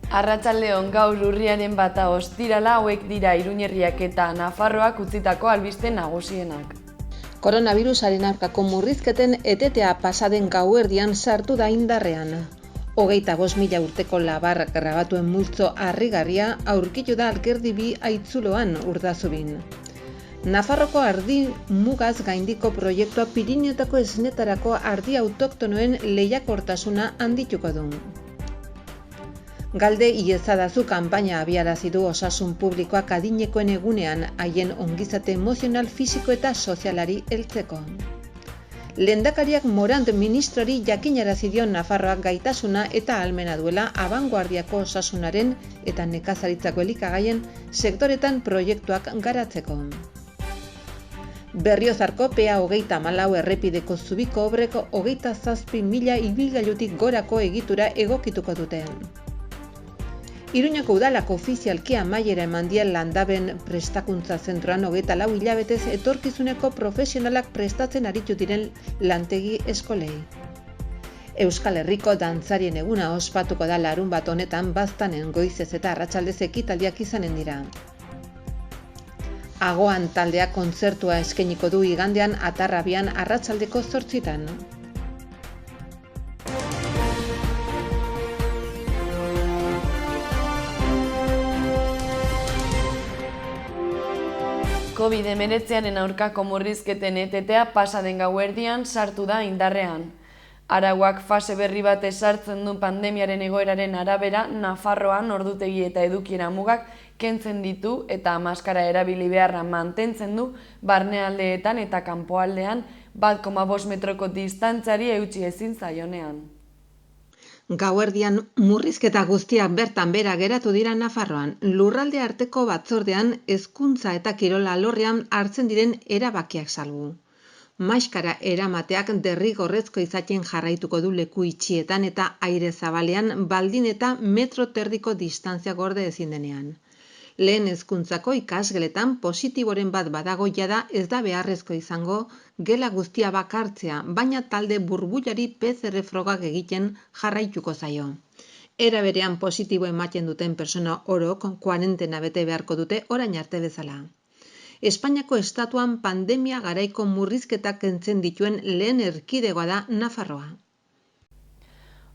Arratsaldeon gaur urriaren 1 ostirala hauek dira Iruñerriak eta Nafarroak utzitako albiste nagusienak. Koronabirusaren aurkako murrizketen etetea pasaden gauerdian sartu da indarrean. 25.000 urteko labar grabatuen multzo harrigarria aurkitu da Alkerdi bi Aitzuloan Urdazubin. Nafarroko ardi mugaz gaindiko proiektua Pirinioetako esnetarako ardi autoktonoen lehiakortasuna handituko du. Galde iezadazu kanpaina abiarazi du Osasun Publikoak adinekoen egunean haien ongizate emozional, fisiko eta sozialari heltzeko. Lehendakariak Morant ministrori jakinarazi dio Nafarroak gaitasuna eta ahalmena duela abangoardiako osasunaren eta nekazaritzako elikagaien sektoretan proiektuak garatzeko. Berriozarko PA34 errepideko zubiko obreko 27.000 ibilgailutik gorako egitura egokituko dute. Iruñako udalak ofizialki amaiera eman die Landaben prestakuntza zentroan 24 hilabetez etorkizuneko profesionalak prestatzen aritu diren lantegi eskolei. Euskal Herriko dantzarien eguna ospatuko da larunbat honetan baztanen goizez eta arratsaldez ekitaldiak izanen dira. Agoan taldeak kontzertua eskainiko du igandean Atarrabian arratsaldeko 8:00. COVID-19aren aurkako murrizketen etetea pasaden gauerdian sartu da indarrean. Arauak fase berri bat sartzen du pandemiaren egoeraren arabera, Nafarroan ordutegi eta edukiera mugak kentzen ditu eta maskara erabili beharra mantentzen du barnealdeetan eta kanpoaldean 1,5 metroko distantziari eutsi ezin zaionean. Gauerdian murrizketa guztiak bertan bera geratu dira Nafarroan. Lurralde arteko batzordean hezkuntza eta kirola alorrean hartzen diren erabakiak salbu. Maskara eramateak derrigorrezko izaten jarraituko du leku itxietan eta aire zabalean baldin eta metro terdiko distantzia gorde ezin denean. Lehen hezkuntzako ikasgeletan positiboren bat badago jada ez da beharrezko izango gela guztia bakartzea, baina talde burbuilari PCR frogak egiten jarraituko zaio. Era berean positibo ematen duten pertsona orok kuarentena bete beharko dute orain arte bezala. Espainiako estatuan pandemia garaiko murrizketak kentzen dituen lehen erkidegoa da Nafarroa.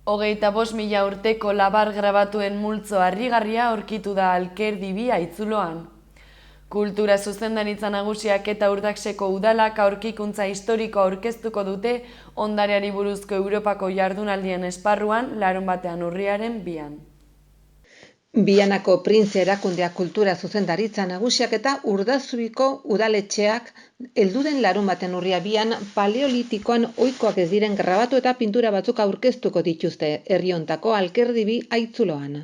25.000 urteko labar grabatuen multzo harrigarria aurkitu da Alkerdi bi Aitzuloan. Kultura zuzendaritza nagusiak eta Urdaxeko udalak aurkikuntza historikoa aurkeztuko dute ondareari buruzko Europako jardunaldien esparruan larunbatean urriaren 2. Bianako Printze erakundea kultura zuzendaritza nagusiak eta Urdazubiko udaletxeak helduden larunbatean urria 2 paleolitikoan ohikoak ez diren grabatu eta pintura batzuk aurkeztuko dituzte herri hontako Alkerdi bi Aitzuloan.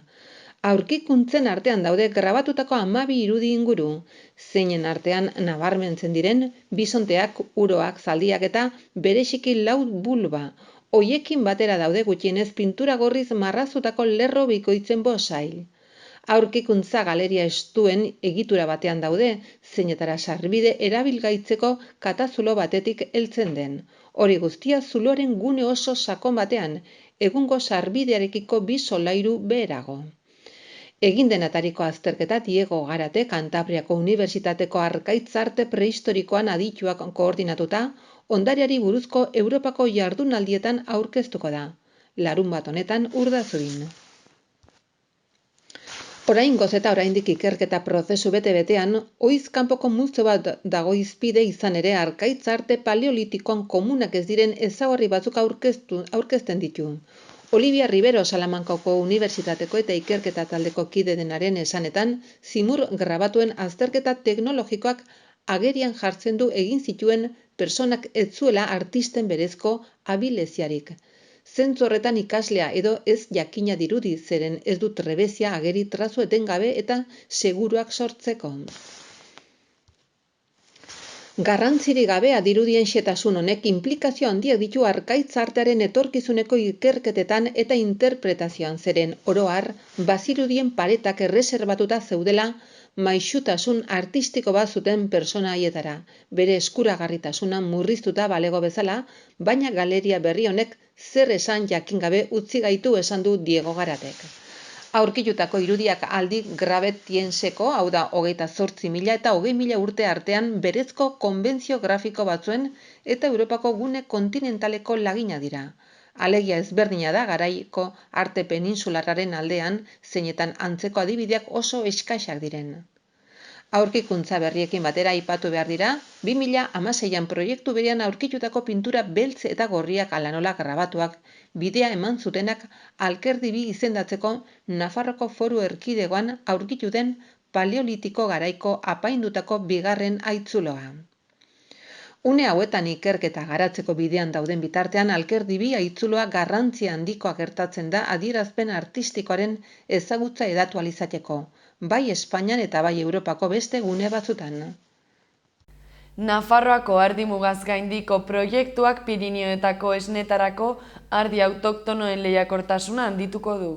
Aurkikuntzen artean daude grabatutako 12 irudi inguru, zeinen artean nabarmentzen diren bisonteak, uroak, zaldiak eta bereziki 4 bulba. Hoiekin batera daude gutxienez pintura gorriz marrazutako lerro bikoitzen bosail. Aurkikuntza galeria estuen egitura batean daude, zeinetara sarbide erabilgaitzeko katazulo batetik heltzen den. Hori guztia zuloaren gune oso sakon batean, egungo sarbidearekiko 2 solairu beherago. Egin denatariko azterketa Diego Garate Kantabriako Unibertsitateko Arkaitz Arte Prehistorikoan adituak koordinatuta, ondariari buruzko Europako jardunaldietan aurkeztuko da. Larunbat honetan Urdazubin. Oraingoz eta oraindik ikerketa prozesu bete-betean, ohiz kanpoko multzo bat dago hizpide izan ere arkaitz arte paleolitikoan komunak ez diren ezaugarri batzuk aurkezten ditu. Olivia Rivero Salamankako Unibertsitateko eta ikerketa taldeko kide denaren esanetan, zimur grabatuen azterketa teknologikoak agerian jartzen du egin zituen pertsonak ez zuela artisten berezko abileziarik. Zentzu horretan ikaslea edo ez jakina dirudi zeren ez du trebezia ageri trazu etengabe eta seguruak sortzeko. Garrantzirik gabea dirudien xetasun honek inplikazio handiak ditu arkaitz artearen etorkizuneko ikerketetan eta interpretazioan zeren oro har bazirudien paretak erreserbatuta zeudela maixutasun artistiko bat zuten pertsona haietara, bere eskuragarritasuna murriztuta balego bezala, baina galeria berri honek zer esan jakin gabe utzi gaitu esan du Diego Garatek. Aurkitutako irudiak aldi grabetienseko, hau da 28.000 eta 20.000 urte artean berezko konbentzio grafiko batzuen eta Europako gune kontinentaleko lagina dira. Alegia ezberdina da garaiko arte peninsularraren aldean, zeinetan antzeko adibideak oso eskasak diren. Aurkikuntza berriekin batera aipatu behar dira, 2016an proiektu berean aurkitutako pintura beltz eta gorriak hala nola grabatuak bidea eman zutenak Alkerdi bi izendatzeko Nafarroko Foru Erkidegoan aurkitu den paleolitiko garaiko apaindutako bigarren haitzuloa. Une hauetan ikerketa garatzeko bidean dauden bitartean Alkerdi bi haitzuloa garrantzia handikoa gertatzen da adierazpen artistikoaren ezagutza hedatu ahal izateko, bai Espainian eta bai Europako beste gune batzutan. Nafarroako ardi mugaz gaindiko proiektuak Pirinioetako esnetarako ardi autoktonoen lehiakortasuna handituko du.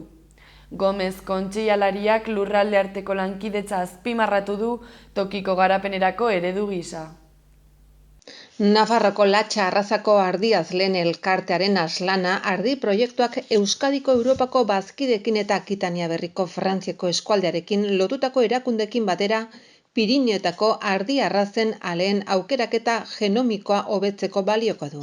Gomez kontseilariak lurralde arteko lankidetza azpimarratu du tokiko garapenerako eredu gisa. Nafarroko Latxa arrazako ardiazleen elkartearen aslana ardi proiektuak Euskadiko Europako bazkideekin eta Akitania Berriko Frantziako eskualdearekin lotutako erakundeekin batera Pirinioetako ardi arrazen aleen aukeraketa genomikoa hobetzeko balioko du.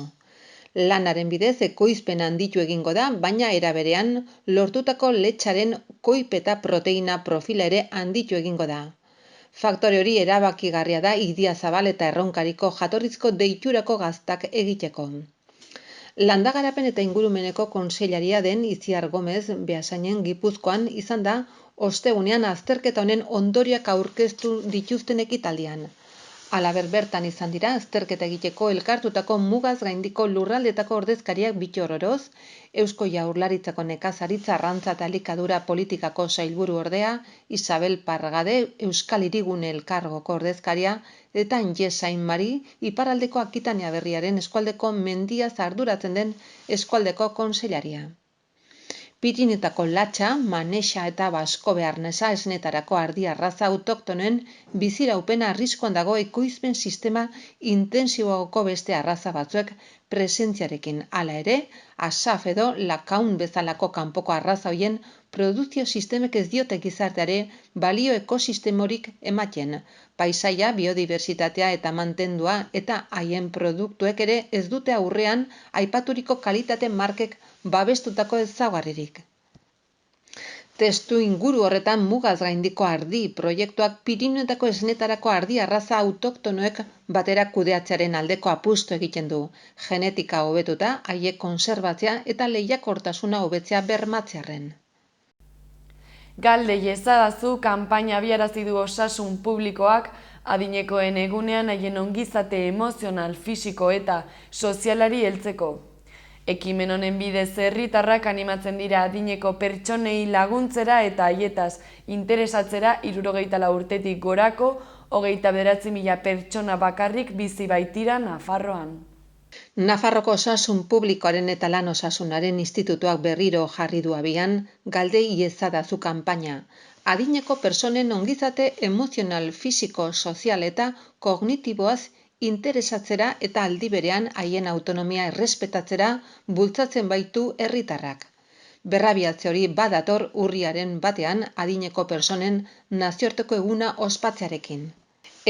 Lanaren bidez ekoizpen handitu egingo da, baina era berean lortutako letxaren koipeta proteina profila ere handitu egingo da. Faktore hori erabakigarria da Idiazabal eta Erronkariko jatorrizko deiturako gaztak egiteko. Landagarapen eta ingurumeneko kontseilaria den Itziar Gomez Beasainen Gipuzkoan izan da ostegunean azterketa honen ondorioak aurkeztu dituzten ekitaldian. Halaber bertan izan dira azterketa egiteko elkartutako mugaz gaindiko lurraldetako ordezkariak Bittor Oroz, Eusko Jaurlaritzako nekazaritza arrantza eta elikadura politikako sailburu ordea, Isabel Pargade, Euskal Hirigune Elkargoko ordezkaria, eta Anje Sainmari, iparraldeko Akitania Berriaren eskualdeko mendiaz arduratzen den eskualdeko kontseilaria. Pirinioetako Latxa, Manexa eta Baskobe arnesa esnetarako ardi arraza autoktonoen biziraupena arriskuan dago ekoizpen sistema intentsiboagoko beste arraza batzuek presentziarekin. Hala ere, Asaf edo Lakaun bezalako kanpoko arraza hoien produzio sistemek ez diote gizarteare balio ekosistemorik ematen. Paisaia, biodibertsitatea eta mantendua eta haien produktuek ere ez dute aurrean aipaturiko kalitate markek babestutako ezaugarririk. Testu inguru horretan mugaz gaindiko ardi proiektuak Pirinioetako esnetarako ardi arraza autoktonoek batera kudeatzearen aldeko apustu egiten du, genetika hobetuta, haiek konserbatzea eta lehiakortasuna hobetzea bermatzearren. Galde iezadazu kanpaina abiarazi du osasun publikoak adinekoen egunean haien ongizate emozional, fisiko eta sozialari heltzeko. Ekimen honen bidez herritarrak animatzen dira adineko pertsonei laguntzera eta haietaz interesatzera 64 urtetik gorako 29.000 pertsona bakarrik bizi baitira Nafarroan. Nafarroko Osasun Publikoaren eta Lan Osasunaren Institutuak berriro jarri du abian Galde iezadazu kanpaina. Adineko pertsonen ongizate emozional, fisiko, sozial eta kognitiboaz interesatzera eta aldi berean haien autonomia errespetatzera bultzatzen baitu herritarrak. Berrabiatze hori badator urriaren 1ean adineko pertsonen nazioarteko eguna ospatzearekin.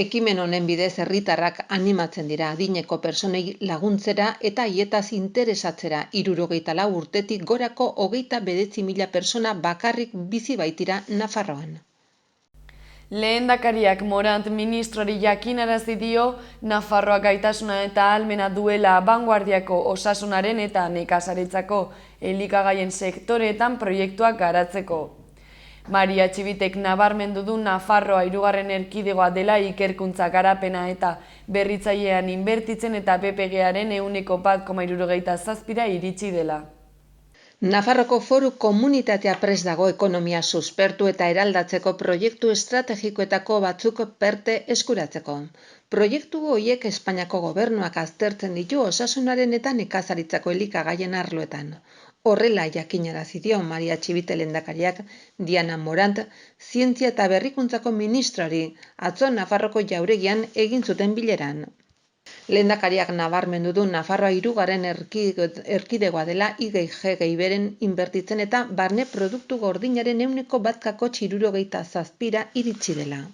Ekimen honen bidez herritarrak animatzen dira adineko pertsonei laguntzera eta haietaz interesatzera 64 urtetik gorako 29.000 pertsona bakarrik bizi baitira Nafarroan. Lehendakariak Morant ministrori jakinarazi dio Nafarroak gaitasuna eta ahalmena duela abangoardiako osasunaren eta nekazaritzako elikagaien sektoreetan proiektuak garatzeko. Maria Txibitek nabarmendu du Nafarroa 3. erkidegoa dela ikerkuntza garapena eta berritzailean inbertitzen eta PPG-aren 1,67 iritsi dela. Nafarroko Foru Komunitatea prest dago ekonomia suspertu eta eraldatzeko proiektu estrategikoetako batzuk perte eskuratzeko. Proiektu horiek Espainiako gobernuak aztertzen ditu osasunaren eta nekazaritzako elikagaien arloetan. Horrela jakinarazi dio Maria Txibite lehendakariak Diana Morant Zientzia eta Berrikuntzako ministroari atzo Nafarroko Jauregian egin zuten bileran. Lehendakariak nabarmendu du Nafarroa 3. erkidegoa dela IGG-beren inbertitzen eta barne produktu gordinaren 1,67% iritsi dela.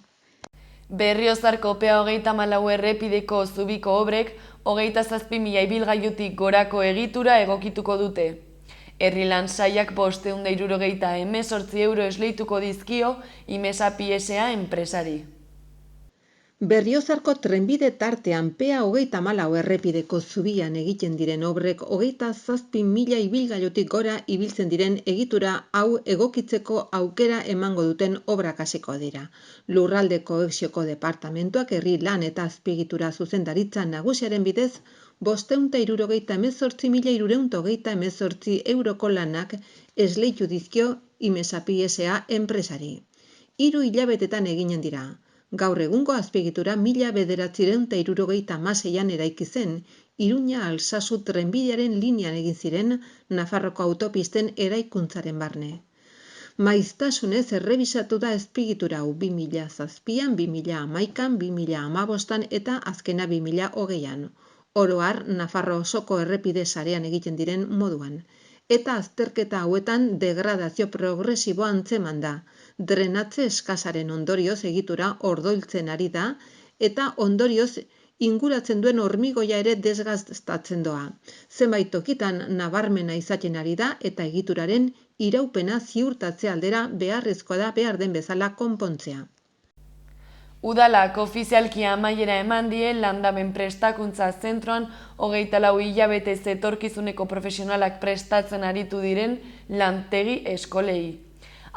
Berriozar kopea 34 errepideko zubiko obrek 27.000 ibilgailutik gorako egitura egokituko dute. Herri-lan sailak 578 euro esleituko dizkio Imesa PSA enpresari. Berriozarko trenbide tartean PA 34 errepideko zubian egiten diren obrek 27.000 ibilgailutik gora ibiltzen diren egitura hau egokitzeko aukera emango duten obrak hasiko dira. Lurralde Kohesioko Departamentuak Herri-lan eta Azpiegitura Zuzendaritza Nagusiaren bidez 578.328 euroko lanak esleitu dizkio Imesa PSA enpresari. 3 hilabetetan eginen dira. Gaur egungo azpiegitura 1976an eraiki zen, Iruña-Alsasu trenbidearen linean egin ziren Nafarroko autopisten eraikuntzaren barne. Maiztasunez errebisatu da azpiegitura hau 2007an, 2011an, 2015an eta azkena 2020an. Oro har, Nafarro osoko errepide sarean egiten diren moduan. Eta azterketa hauetan degradazio progresiboa antzeman da. Drenatze eskasaren ondorioz egitura ordoiltzen ari da eta ondorioz inguratzen duen hormigoia ere desgastatzen doa. Zenbait tokitan nabarmena izaten ari da eta egituraren iraupena ziurtatze aldera beharrezkoa da behar den bezala konpontzea. Udalak ofizialki amaiera eman die landamen prestakuntza zentroan 24 hilabetez etorkizuneko profesionalak prestatzen aritu diren lantegi eskolei.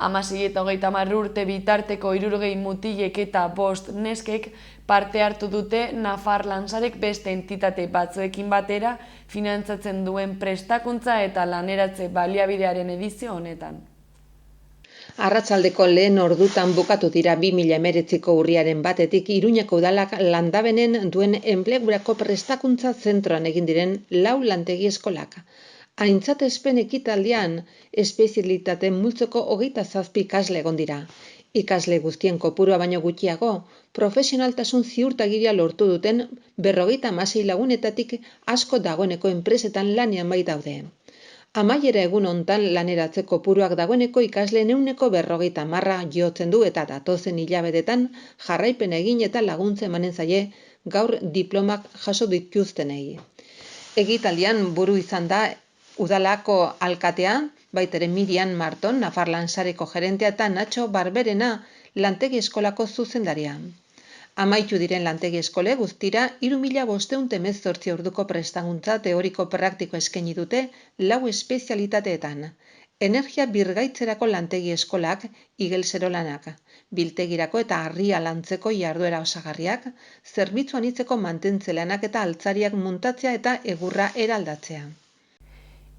16 eta 30 urte bitarteko 60 mutilek eta 5 neskek parte hartu dute Nafar Lansarek beste entitate batzuekin batera finantzatzen duen prestakuntza eta laneratze baliabidearen edizio honetan. Arratsaldeko lehen ordutan bukatu dira 2019ko urriaren 1etik Iruñako udalak landabenen duen enplegurako prestakuntza zentroan egin diren 4 lantegi eskolak. Aintzatespen ekitaldian espezialitate multzoko 27 ikasle egon dira. Ikasle guztien kopurua baino gutxiago, profesionaltasun ziurtagiria lortu duten 56 lagunetatik asko dagoeneko enpresetan lanean bai daude. Amaiera egun hontan laneratze kopuruak dagoeneko ikasleen 50% jotzen du eta datozen hilabetetan jarraipena egin eta laguntza emanen zaie gaur diplomak jaso dituztenei. Egitaldian buru izan da udalako alkatea, baitere Miriam Marton, Nafar Lansareko gerentea eta Nacho Barberena lantegi eskolako zuzendaria. Amaitu diren lantegi eskole guztira 3.518 orduko prestakuntza teoriko praktiko eskaini dute 4 espezialitateetan. Energia birgaitzerako lantegi eskolak, igelzero lanak, biltegirako eta harria lantzeko jarduera osagarriak, zerbitzu anitzeko mantentze lanak eta altzariak muntatzea eta egurra eraldatzea.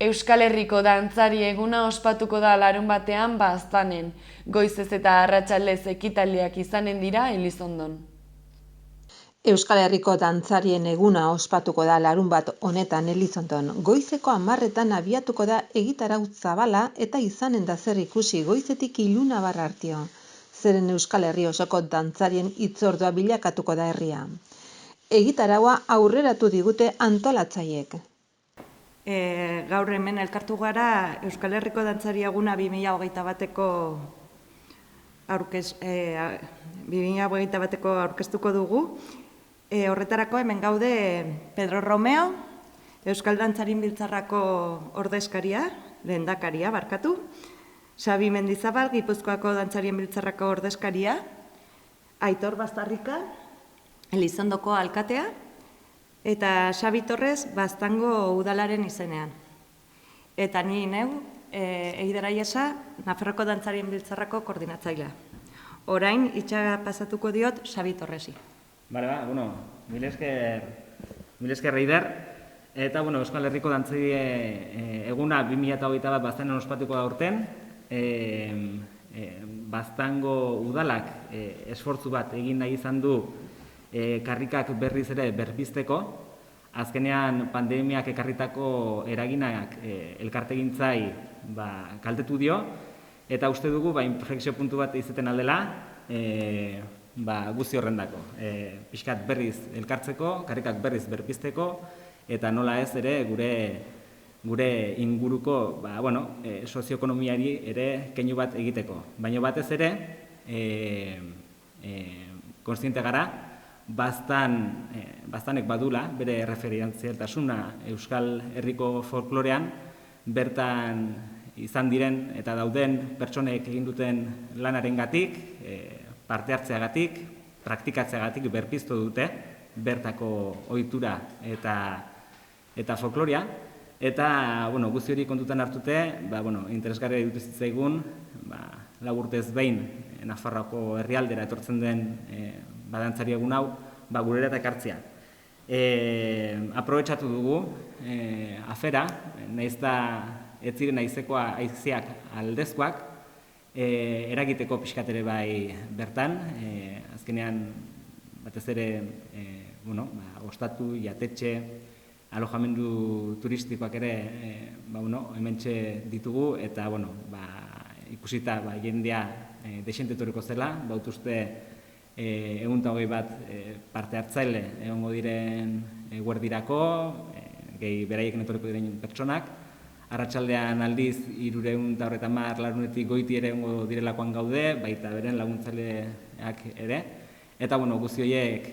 Euskal Herriko dantzari eguna ospatuko da larunbatean Baztanen, goizez eta arratsaldez ekitaldiak izanen dira Elizondon. Euskal Herriko dantzarien eguna ospatuko da larunbat honetan Elizondon. Goizeko 10etan abiatuko da egitarau zabala eta izanen da zer ikusi goizetik ilunabar artio. Zeren Euskal Herri osoko dantzarien hitzordua bilakatuko da herria. Egitaraua aurreratu digute antolatzaiek. Gaur hemen elkartu gara Euskal Herriko dantzari eguna 2021ko aurkeztuko dugu. Horretarako hemen gaude Pedro Romeo, Euskal Dantzarien Biltzarrako ordezkaria, lehendakaria barkatu, Xabi Mendizabal, Gipuzkoako Dantzarien Biltzarrako ordezkaria, Aitor Baztarrika, Elizondoko alkatea, eta Xabi Torres Baztango udalaren izenean. Eta ni neu, Eider Aiesa, Nafarroko Dantzarien Biltzarrako koordinatzailea. Orain, itxaga pasatuko diot Xabi Torresi. Mil esker Eider. Eta, Euskal Herriko dantzari eguna 2021 Baztanen ospatuko da urten. Baztango udalak esfortzu bat egin nahi izan du karrikak berriz ere berpizteko. Azkenean pandemiak ekarritako eraginak elkartegintzai kaltetu dio. Eta uste dugu, inflexio puntu bat izaten aldela, guzti horrendako. Pixkat berriz elkartzeko, karrikak berriz berpizteko, eta nola ez ere gure inguruko sozioekonomiari ere keinu bat egiteko. Baina batez ere, kontziente gara, baztanek badula, bere referentzialtasuna Euskal Herriko folklorean, bertan izan diren eta dauden pertsonek egin duten lanarengatik, parte hartzeagatik, praktikatzeagatik berpiztu dute bertako ohitura eta folklorea. Eta guzti hori kontutan hartute, interesgarria iruditu zitzaigun, 4 urtez behin Nafarroako herrialdera etortzen den dantzari egun hau, gurera eta ekartzea. Aprobetxatu dugu afera, nahiz eta ez ziren haizeak aldezkoak, eragiteko pixkat ere bai bertan, azkenean batez ere ostatu, jatetxe, alojamendu turistikoak ere hementxe ditugu, eta ikusita jendea desente etorriko zela, bautuzte 120 bat parte hartzaile egongo diren guerdirako, gehi beraiekin etorriko diren pertsonak, arratsaldean aldiz 330 lagunetik goiti ere egongo direlakoan gaude, baita beren laguntzaileak ere, eta guzti horiek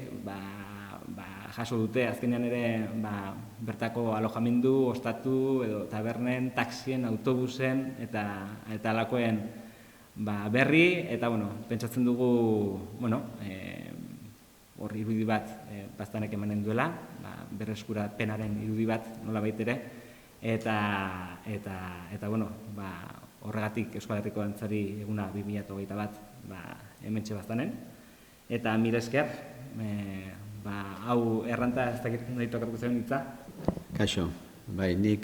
jaso dute azkenean ere bertako alojamendu, ostatu edo tabernen, taxien, autobusen eta alakoen berri, eta pentsatzen dugu hor irudi bat baztanek emanen duela, berreskurapenaren irudi bat nola baitere, eta horregatik Euskal Herriko dantzari eguna 2021 hementxe baztanen, eta mila esker, hau erranta ez dakit nahi tokatuko zen hitza. Kaixo, nik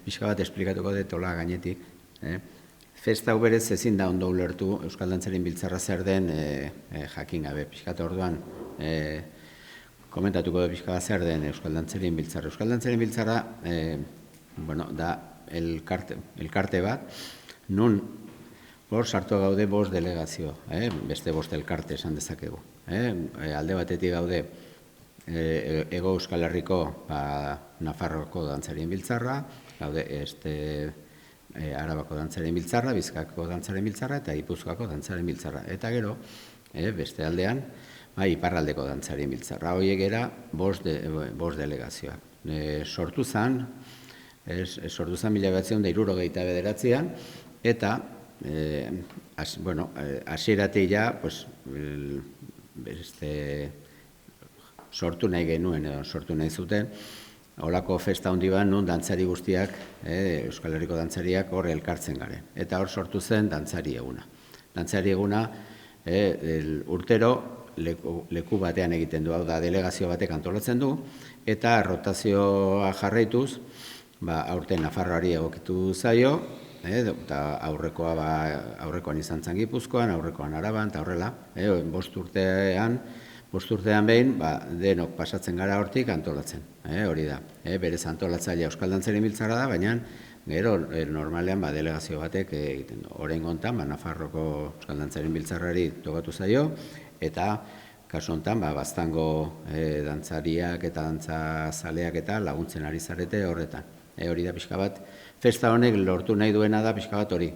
pixka bat esplikatuko dut hola gainetik. Festa hau berez ezin da ondo ulertu Euskal Dantzarien Biltzarra zer den jakin gabe. Pixkat orduan komentatuko dut pixka bat zer den Euskal Dantzarien Biltzarra. Euskal Dantzarien Biltzarra da elkarte bat, nun hor sartu gaude 5 delegazio, beste 5 elkarte esan dezakegu. Alde batetik gaude Hego Euskal Herriko Nafarroako Dantzarien Biltzarra, gaude Arabako Dantzarien Biltzarra, Bizkaiko Dantzarien Biltzarra eta Gipuzkoako Dantzarien Biltzarra. Eta gero, beste aldean, Iparraldeko Dantzarien Biltzarra. Horiek era 5 delegazioak. Sortu zen 1969an, eta hasieratik sortu nahi genuen, edo sortu nahi zuten, holako festa handi bat nun dantzari guztiak, Euskal Herriko dantzariak hor elkartzen garen. Eta hor sortu zen dantzari eguna. Dantzari eguna urtero leku batean egiten du, hau da delegazio batek antolatzen du, eta rotazioa jarraituz, aurten Nafarroari egokitu zaio, eta aurrekoan izan zen Gipuzkoan, aurrekoan Araban, eta horrela, 5 urtean behin, denok pasatzen gara hortik antolatzen, hori da. Berez antolatzailea Euskal Dantzarien Biltzarra da, baina gero normalean delegazio batek egiten du. Oraingo honetan, Nafarroko Euskal Dantzarien Biltzarrari tokatu zaio, eta kasu honetan, Baztango dantzariak eta dantzazaleak eta laguntzen ari zarete horretan. Hori da pixka bat, festa honek lortu nahi duena da pixka bat hori.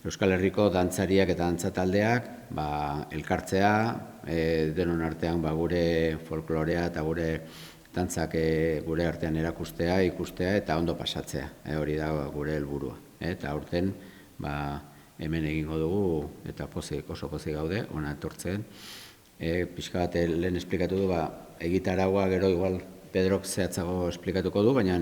Euskal Herriko dantzariak eta dantzataldeak elkartzea, denon artean gure folklorea eta gure dantzak gure artean erakustea, ikustea eta ondo pasatzea. Hori da gure helburua. Eta aurten hemen egingo dugu eta oso pozik gaude, ona etortzen. Pixka bat lehen esplikatu du, egitaragua gero igual Pedrok zehatzago esplikatuko du, baina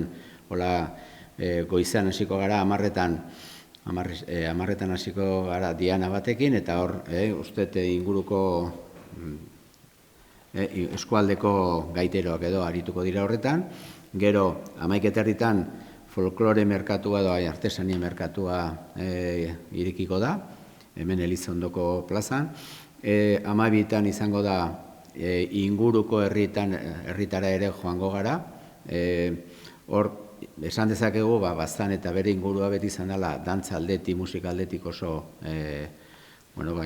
goizean hasiko gara 10:00 hasiko gara diana batekin, eta hor, uste inguruko eskualdeko gaiteroak edo arituko dira horretan. Gero, 11:30 folklore merkatua edo artesania merkatua irekiko da, hemen Elizondoko plazan. 12:00 izango da inguruko herritara ere joango gara. Hor, esan dezakegu, Baztan eta bere ingurua beti izan dela dantza aldetik, musika aldetik oso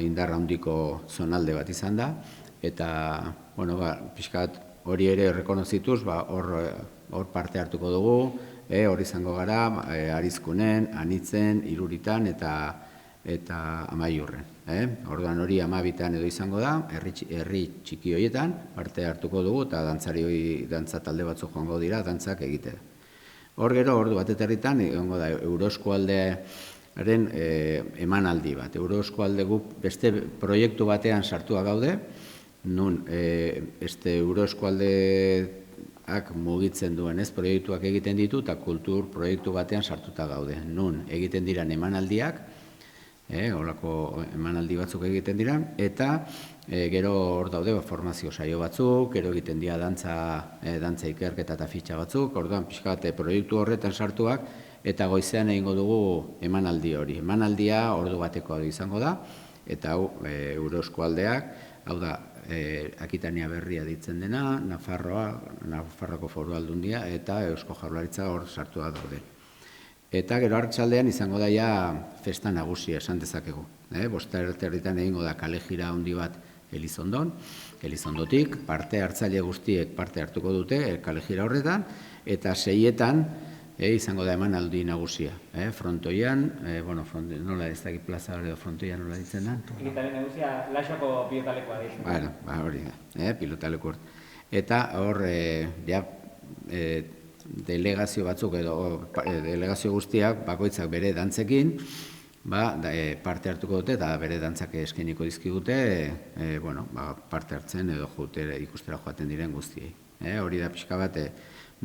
indar handiko zonalde bat izan da, eta pixkat hori ere errekonozituz, hor parte hartuko dugu, hor izango gara, Arizkunen, Anitzen, Iruritan eta Amaiurren. Orduan hori 12 edo izango da, herri txiki horietan parte hartuko dugu eta dantza talde batzuk joango dira, dantzak egite. Hor gero, ordu bat eterritan, egongo da Euroeskualdearen emanaldi bat. Euroeskualde guk beste proiektu batean sartua gaude, nun Euroeskualdeak mugitzen duen proiektuak egiten ditu eta kultur proiektu batean sartuta gaude. Nun egiten diran emanaldiak, holako emanaldi batzuk egiten dira, eta gero hor daude formazio saio batzuk, gero egiten dira dantza ikerketa eta fitxa batzuk, orduan pixkat proiektu horretan sartuak, eta goizean egingo dugu emanaldi hori. Emanaldia ordu bateko izango da, eta hau Euroeskualdeak, hau da, Akitania Berria ditzen dena, Nafarroako Foru Aldundia, eta Eusko Jaurlaritza hor sartua daude. Eta gero arratsaldean izango daia festa nagusia esan dezakegu. 5:30 egingo da kale jira handi bat Elizondotik, parte hartzaile guztiek parte hartuko dute kale jira horretan, eta 6etan izango da emanaldi nagusia. Frontoian, nola ez dakit plaza edo frontoian nola ditzen da? Ekitaldi nagusia Laxoko pilotalekoa ditzen. Hori da, pilotaleko. Eta hor, delegazio batzuk edo delegazio guztiak bakoitzak bere dantzekin parte hartuko dute eta bere dantzak eskainiko dizkigute parte hartzen edo ikustera joaten diren guztiei. Hori da pixka bat,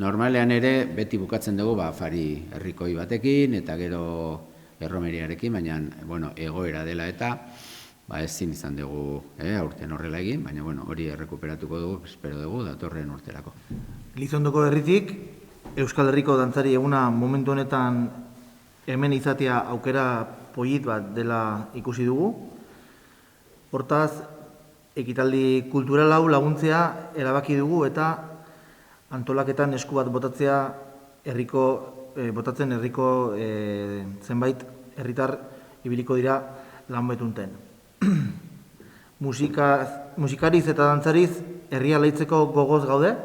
normalean ere beti bukatzen dugu afari herrikoi batekin eta gero erromeriarekin, baina egoera dela eta ezin izan dugu aurten horrela egin, baina hori errekuperatuko dugu, espero dugu, datorren urterako. Elizondoko herritik Euskal Herriko dantzari eguna momentu honetan hemen izatea aukera polit bat dela ikusi dugu. Hortaz, ekitaldi kultural hau laguntzea erabaki dugu eta antolaketan esku bat botatzen herriko zenbait herritar ibiliko dira lan betunten. Musikariz eta dantzariz herria laitzeko gogoz gaude.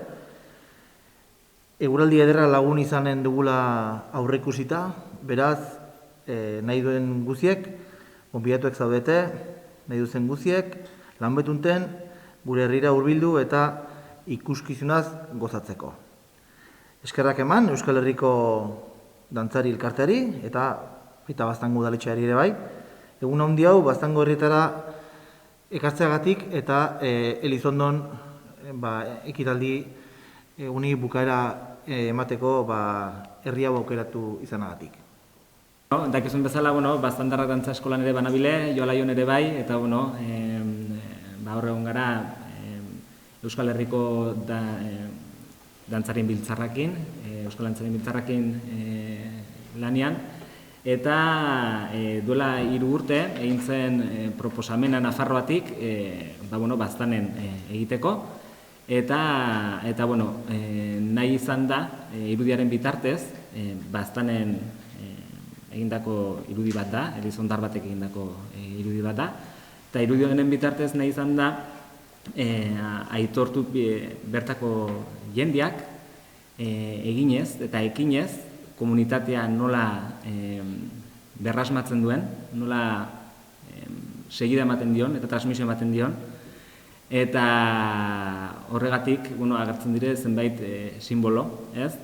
Eguraldi ederra lagun izanen dugula aurreikusita, beraz, nahi duen guziek, gonbidatuek zaudete, nahi duzen guziek, lan betunten, gure herrira hurbildu eta ikuskizunaz gozatzeko. Eskerrak eman Euskal Herriko dantzari elkarteari eta Baztango udaletxeari ere bai. Egun handi hau Baztango herrietara ekartzeagatik eta Elizondon ekitaldi uni bukaera emateko herri hau aukeratu izanagatik. Dakizun bezala, Baztandarrak dantza eskolan ere banabile, Joalaion ere bai, eta horre egon gara Euskal Herriko dantzarien biltzarrakin, Euskal dantzarien biltzarrakin lanian, eta duela 3 urte egin zen proposamena Nafarroatik Baztanen egiteko, eta nahi izan da irudiaren bitartez, Baztanen egindako irudi bat da, Elizondar batek egindako irudi bat da, eta irudi honen bitartez nahi izan da aitortu bertako jendeak eginez eta ekinez komunitatea nola berrasmatzen duen, nola segida ematen dion eta transmisio ematen dion, eta horregatik agertzen dire zenbait simbolo, ez?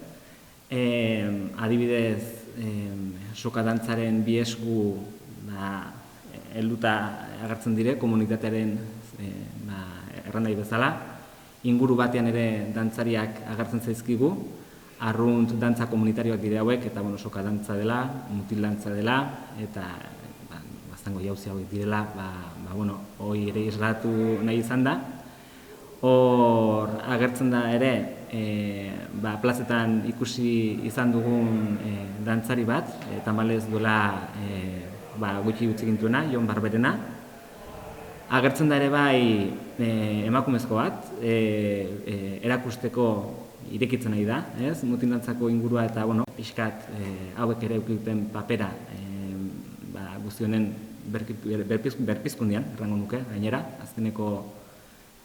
Adibidez, soka dantzaren bi esku helduta agertzen dire komunitatearen erran nahi bezala. Inguru batean ere dantzariak agertzen zaizkigu, arrunt dantza komunitarioak dire hauek, eta soka dantza dela, mutil dantza dela, eta Baztango jauzi hauek direla, hoi ere islatu nahi izan da. Hor agertzen da ere, plazetan ikusi izan dugun dantzari bat, tamalez duela gutxi utzi gintuena, Jon Barberena. Agertzen da ere bai emakumezko bat, erakusteko irekitzen nahi da, mutil-dantzako ingurua eta pixkat hauek ere eukiduten papera guztionen berpizkundian, errango nuke, gainera, azkeneko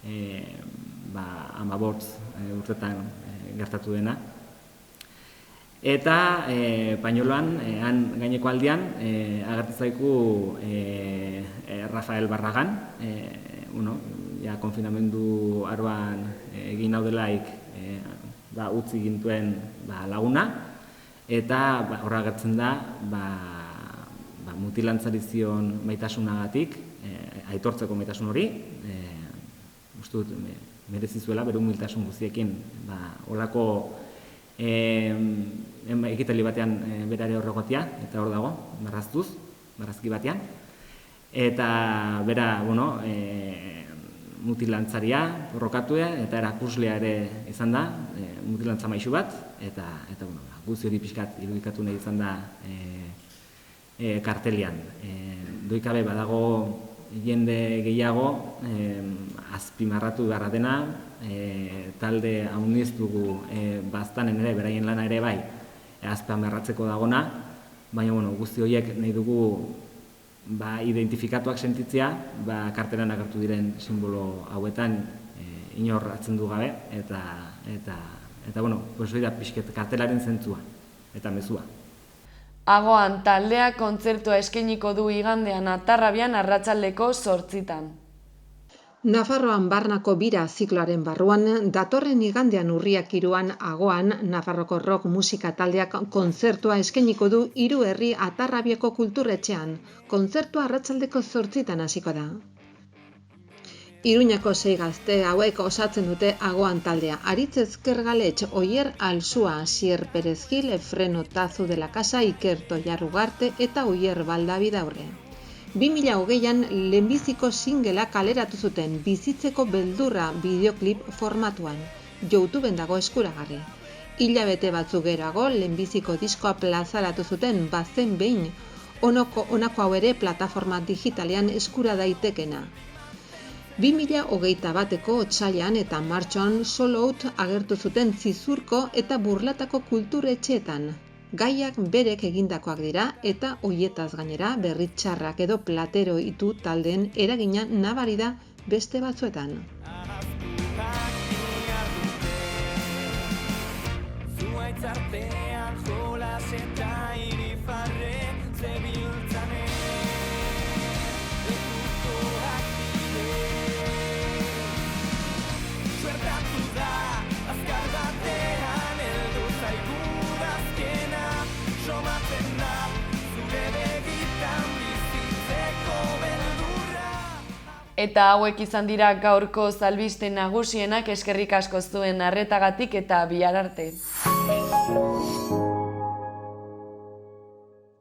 15 urtetan gertatu dena. Eta Pañoloan, han gaineko aldian, agertu zaiku Rafael Barragan, konfinamendu aroan egin naudelaik utzi gintuen laguna, eta horra agertzen da mutilantzari zion maitasunagatik, aitortzeko maitasun hori, uste dut merezi zuela bere humiltasun guztiekin holako ekitali batean berare horregotia, eta hor dago, marrazki batean. Eta bera, mutilantzaria borrokatu eta erakuslea ere izan da, mutilantza maisu bat, eta guzti hori pixkat irudikatu nahi izan da kartelian. Doikabe badago jende gehiago azpimarratu beharra dena, talde hauniz dugu baztanen ere, beraien lana ere bai, azpimarratzeko dagona, baina guzti horiek nahi dugu identifikatuak sentitzea, kartelan agertu diren simbolo hauetan inor atzendu gabe, eta hori da pixket kartelaren zentzua eta mezua. Agoan taldeak kontzertua eskainiko du igandean Atarrabian arratsaldeko 8:00. Nafarroan barnako bira zikloaren barruan, datorren igandean urriak 3 Agoan, Nafarroko rock musika taldeak kontzertua eskainiko du Hiru Herri Atarrabiako kulturretxean. Kontzertua arratsaldeko 8:00 hasiko da. Iruñako 6 gazte hauek osatzen dute Agoan taldea. Aritz Ezkergaletx, Oier Alsua, Asier Perez Gil, Efreno Tazu de la Casa, Iker Toiar Ugarte eta Oier Baldabidaurre. 2020an lehenbiziko singlea kaleratu zuten Bizitzeko beldurra bideoklip formatuan. YouTubeen dago eskuragarri. Hilabete batzuk geroago lehenbiziko diskoa plazaratu zuten Bazen behin, honako hau ere plataforma digitalean eskura daitekena. 2021ko otsailean eta martxoan Solo Out agertu zuten Zizurko eta Burlatako kulturetxeetan. Gaiak berek egindakoak dira eta hoietaz gainera Berritxarrak edo Platero itu taldeen eragina nabari da beste batzuetan. Eta hauek izan dira gaurko albiste nagusienak, eskerrik asko zuen arretagatik eta bihar arte.